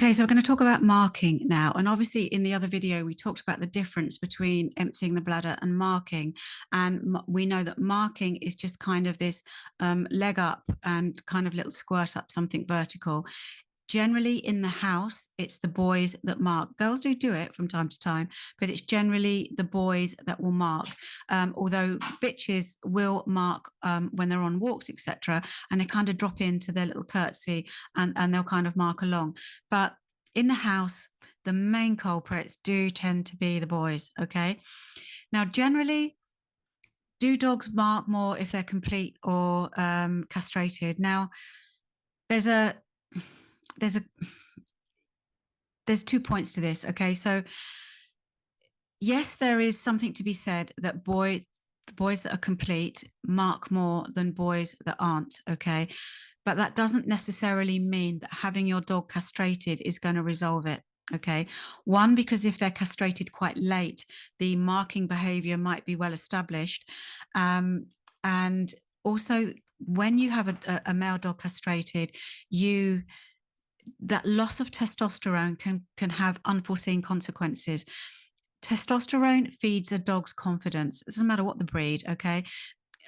Okay, so we're going to talk about marking now. And obviously, in the other video, we talked about the difference between emptying the bladder and marking. And we know that marking is just kind of this leg up and kind of little squirt up, something vertical. Generally, in the house, it's the boys that mark. Girls do it from time to time, but it's generally the boys that will mark. Although bitches will mark when they're on walks, etc., and they kind of drop into their little curtsy and they'll kind of mark along. But in the house, the main culprits do tend to be the boys. Okay. Now, generally, do dogs mark more if they're complete or castrated? Now, there's a there's a there's 2 points to this. Okay, so yes, there is something to be said that the boys that are complete mark more than boys that aren't. Okay, but that doesn't necessarily mean that having your dog castrated is going to resolve it. Okay, one, because if they're castrated quite late, the marking behavior might be well established, and also when you have a male dog castrated, you that loss of testosterone can have unforeseen consequences. Testosterone feeds a dog's confidence. It doesn't matter what the breed, okay?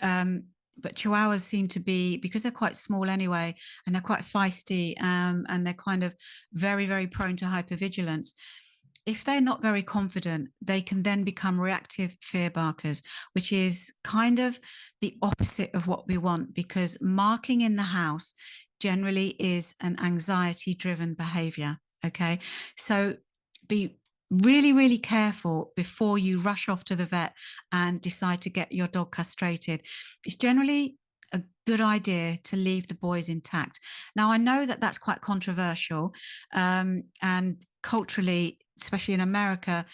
But Chihuahuas seem to be, because they're quite small anyway, and they're quite feisty, and they're kind of very, very prone to hypervigilance. If they're not very confident, they can then become reactive fear barkers, which is kind of the opposite of what we want, because marking in the house generally is an anxiety driven behavior. Okay. So be really, really careful before you rush off to the vet and decide to get your dog castrated. It's generally a good idea to leave the boys intact. Now, I know that that's quite controversial, and culturally, especially in America,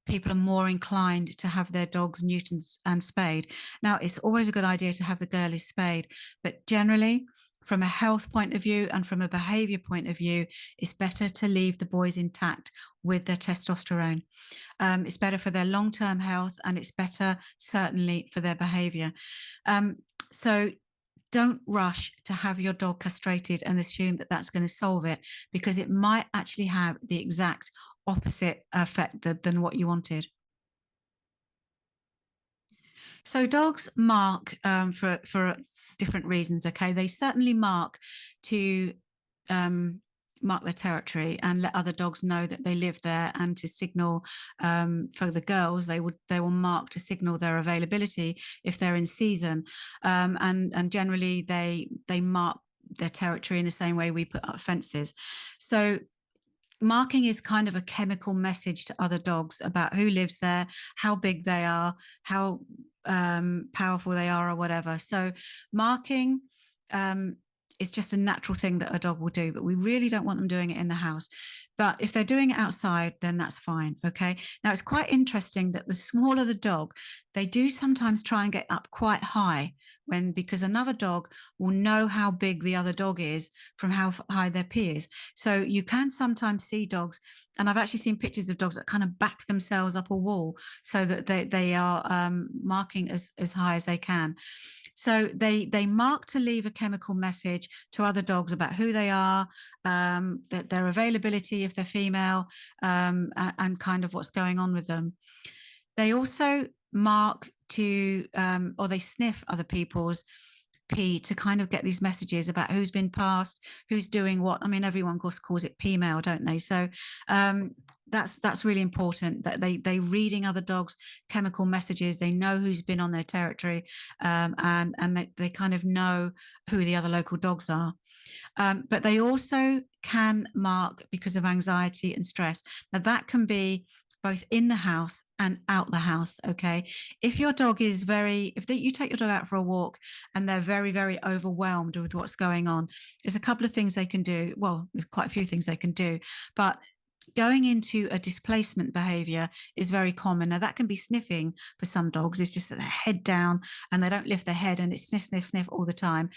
people are more inclined to have their dogs neutered and spayed. Now, it's always a good idea to have the girly spayed, but generally, from a health point of view and from a behavior point of view, it's better to leave the boys intact with their testosterone. It's better for their long-term health, and it's better certainly for their behavior. So don't rush to have your dog castrated and assume that that's going to solve it, because it might actually have the exact opposite effect than what you wanted. So dogs mark for different reasons. Okay, they certainly mark to mark their territory and let other dogs know that they live there, and to signal, for the girls, they will mark to signal their availability if they're in season, and generally they mark their territory in the same way we put up fences. So marking is kind of a chemical message to other dogs about who lives there, how big they are, how powerful they are, or whatever. So marking is just a natural thing that a dog will do, but we really don't want them doing it in the house. But if they're doing it outside, then that's fine. Okay. Now, it's quite interesting that the smaller the dog, they do sometimes try and get up quite high, because another dog will know how big the other dog is from how high their pee is. So you can sometimes see dogs, and I've actually seen pictures of dogs that kind of back themselves up a wall so that they are marking as high as they can. So they mark to leave a chemical message to other dogs about who they are, that their availability if they're female, and kind of what's going on with them. They also mark to, or they sniff other people's pee to kind of get these messages about who's been passed, who's doing what. I mean, everyone of course calls it pee mail, don't they? So that's really important, that they reading other dogs' chemical messages. They know who's been on their territory, and they kind of know who the other local dogs are. But they also can mark because of anxiety and stress. Now that can be both in the house and out the house. Okay. If your dog is you take your dog out for a walk and they're very, very overwhelmed with what's going on, there's a couple of things they can do. Well, there's quite a few things they can do, but going into a displacement behavior is very common. Now, that can be sniffing for some dogs. It's just that they're head down and they don't lift their head, and it's sniff, sniff, sniff all the time.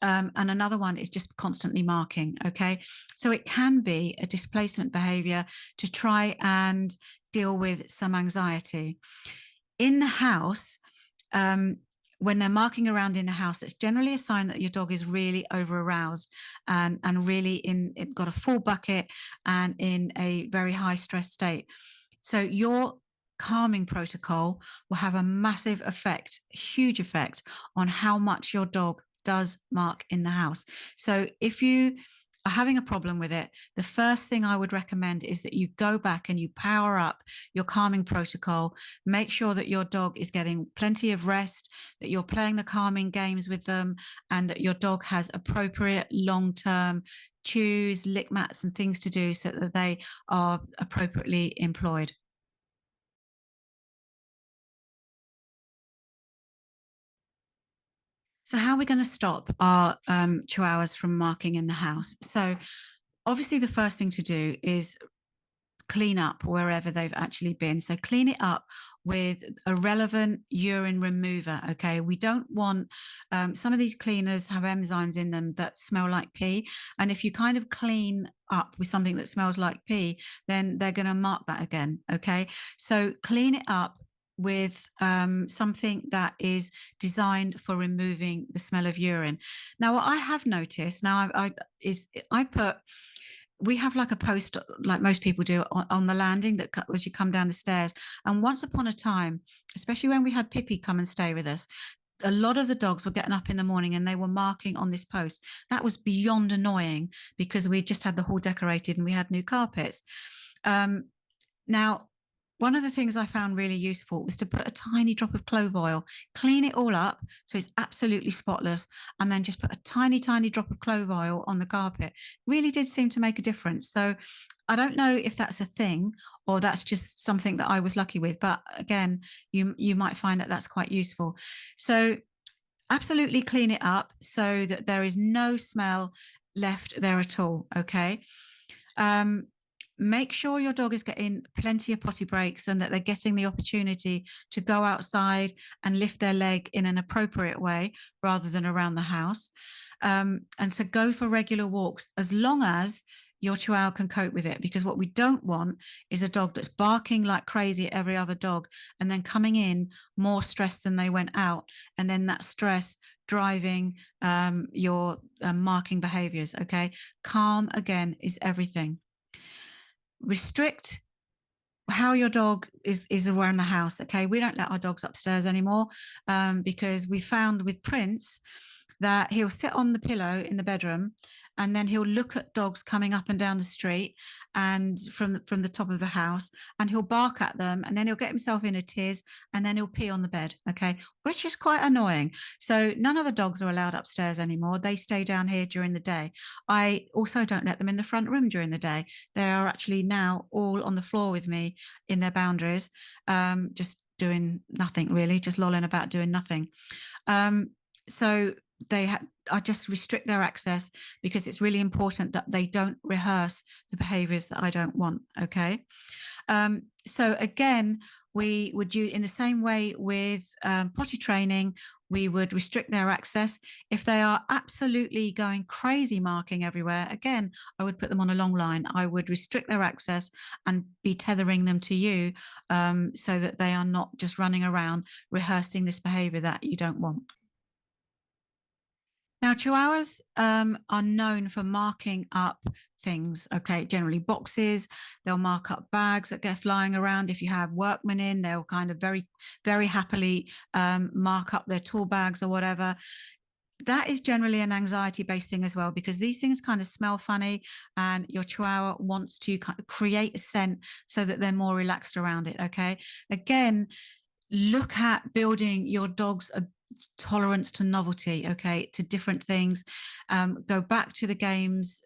And another one is just constantly marking. Okay. So it can be a displacement behavior to try and deal with some anxiety. In the house, when they're marking around in the house, it's generally a sign that your dog is really over aroused and really in it got a full bucket and in a very high stress state. So your calming protocol will have a massive effect, huge effect on how much your dog does mark in the house. So if you are having a problem with it, the first thing I would recommend is that you go back and you power up your calming protocol. Make sure that your dog is getting plenty of rest, that you're playing the calming games with them, and that your dog has appropriate long-term chews, lick mats, and things to do so that they are appropriately employed. So, how are we going to stop our chihuahuas from marking in the house? So, obviously, the first thing to do is clean up wherever they've actually been. So clean it up with a relevant urine remover. Okay. We don't want some of these cleaners have enzymes in them that smell like pee. And if you kind of clean up with something that smells like pee, then they're going to mark that again. Okay. So clean it up with something that is designed for removing the smell of urine. Now, what I have noticed now I put we have like a post like most people do on the landing that as you come down the stairs. And once upon a time, especially when we had Pippi come and stay with us, a lot of the dogs were getting up in the morning and they were marking on this post. That was beyond annoying because we just had the hall decorated and we had new carpets. Now, one of the things I found really useful was to put a tiny drop of clove oil, clean it all up so it's absolutely spotless, and then just put a tiny, tiny drop of clove oil on the carpet. Really did seem to make a difference. So I don't know if that's a thing or that's just something that I was lucky with. But again, you might find that that's quite useful. So absolutely clean it up so that there is no smell left there at all. Okay. Um, Make sure your dog is getting plenty of potty breaks and that they're getting the opportunity to go outside and lift their leg in an appropriate way rather than around the house. And so go for regular walks as long as your chihuahua can cope with it, because what we don't want is a dog that's barking like crazy at every other dog and then coming in more stressed than they went out, and then that stress driving your marking behaviors. Okay, calm again is everything. Restrict how your dog is around the house. Okay, we don't let our dogs upstairs anymore because we found with Prince that he'll sit on the pillow in the bedroom and then he'll look at dogs coming up and down the street and from the top of the house, and he'll bark at them, and then he'll get himself in a tiz, and then he'll pee on the bed. Okay, which is quite annoying. So none of the dogs are allowed upstairs anymore. They stay down here during the day. I also don't let them in the front room during the day. They are actually now all on the floor with me in their boundaries, just doing nothing really, just lolling about doing nothing. So I just restrict their access because it's really important that they don't rehearse the behaviors that I don't want. Okay. So again, we would use in the same way with potty training, we would restrict their access. If they are absolutely going crazy marking everywhere, again, I would put them on a long line. I would restrict their access and be tethering them to you so that they are not just running around rehearsing this behavior that you don't want. Now, Chihuahuas are known for marking up things, okay, generally boxes. They'll mark up bags that get flying around. If you have workmen in, they'll kind of very, very happily mark up their tool bags or whatever. That is generally an anxiety-based thing as well, because these things kind of smell funny and your Chihuahua wants to kind of create a scent so that they're more relaxed around it, okay? Again, look at building your dog's tolerance to novelty, okay, to different things. Go back to the games.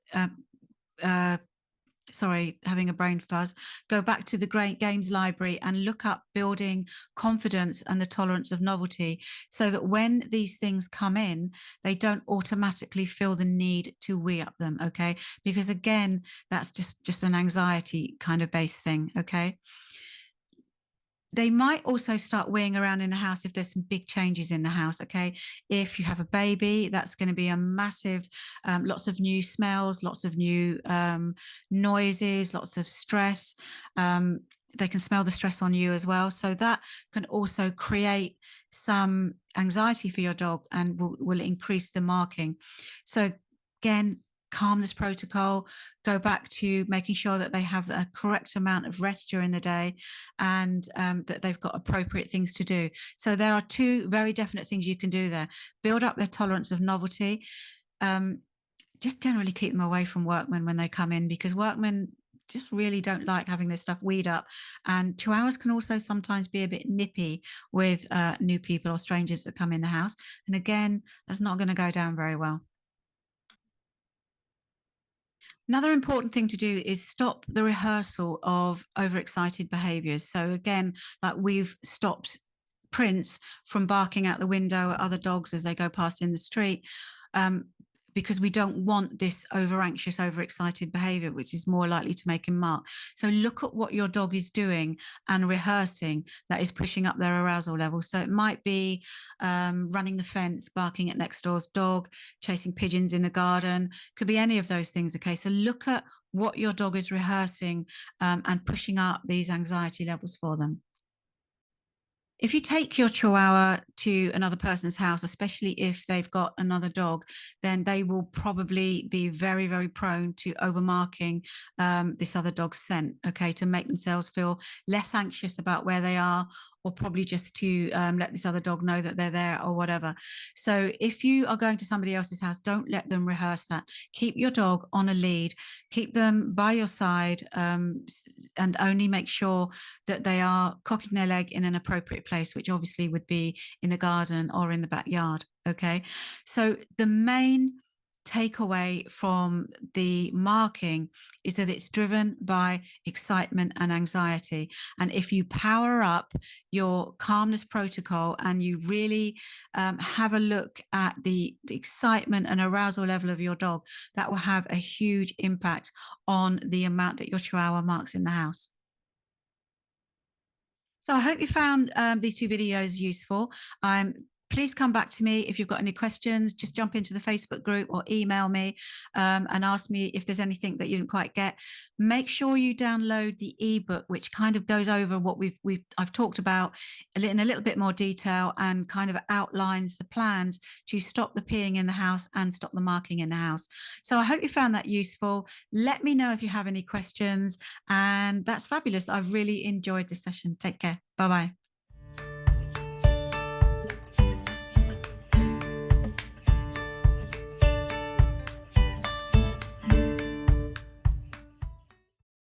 Sorry, having a brain fuzz. Go back to the great games library and look up building confidence and the tolerance of novelty so that when these things come in, they don't automatically feel the need to wee up them, okay? Because again, that's just an anxiety kind of based thing, okay? They might also start weeing around in the house if there's some big changes in the house. Okay. If you have a baby, that's going to be a massive, lots of new smells, lots of new noises, lots of stress. they can smell the stress on you as well. So that can also create some anxiety for your dog and will increase the marking. So again, calmness protocol, go back to making sure that they have a correct amount of rest during the day, and that they've got appropriate things to do. So there are two very definite things you can do there. Build up their tolerance of novelty. Just generally keep them away from workmen when they come in, because workmen just really don't like having this stuff weed up. And Chihuahuas can also sometimes be a bit nippy with new people or strangers that come in the house. And again, that's not going to go down very well. Another important thing to do is stop the rehearsal of overexcited behaviors. So again, like we've stopped Prince from barking out the window at other dogs as they go past in the street. Because we don't want this over anxious, overexcited behavior, which is more likely to make him mark. So look at what your dog is doing and rehearsing that is pushing up their arousal level. So it might be running the fence, barking at next door's dog, chasing pigeons in the garden, could be any of those things. Okay, so look at what your dog is rehearsing and pushing up these anxiety levels for them. If you take your Chihuahua to another person's house, especially if they've got another dog, then they will probably be very, very prone to overmarking this other dog's scent, okay, to make themselves feel less anxious about where they are, or probably just to let this other dog know that they're there or whatever. So if you are going to somebody else's house, don't let them rehearse that. Keep your dog on a lead, keep them by your side, and only make sure that they are cocking their leg in an appropriate place, which obviously would be in the garden or in the backyard. Okay. So the main takeaway from the marking is that it's driven by excitement and anxiety. And if you power up your calmness protocol and you really have a look at the excitement and arousal level of your dog, that will have a huge impact on the amount that your Chihuahua marks in the house. So I hope you found these two videos useful. Please come back to me if you've got any questions. Just jump into the Facebook group or email me and ask me if there's anything that you didn't quite get. Make sure you download the ebook, which kind of goes over what I've talked about in a little bit more detail and kind of outlines the plans to stop the peeing in the house and stop the marking in the house. So I hope you found that useful. Let me know if you have any questions. And that's fabulous. I've really enjoyed this session. Take care. Bye-bye.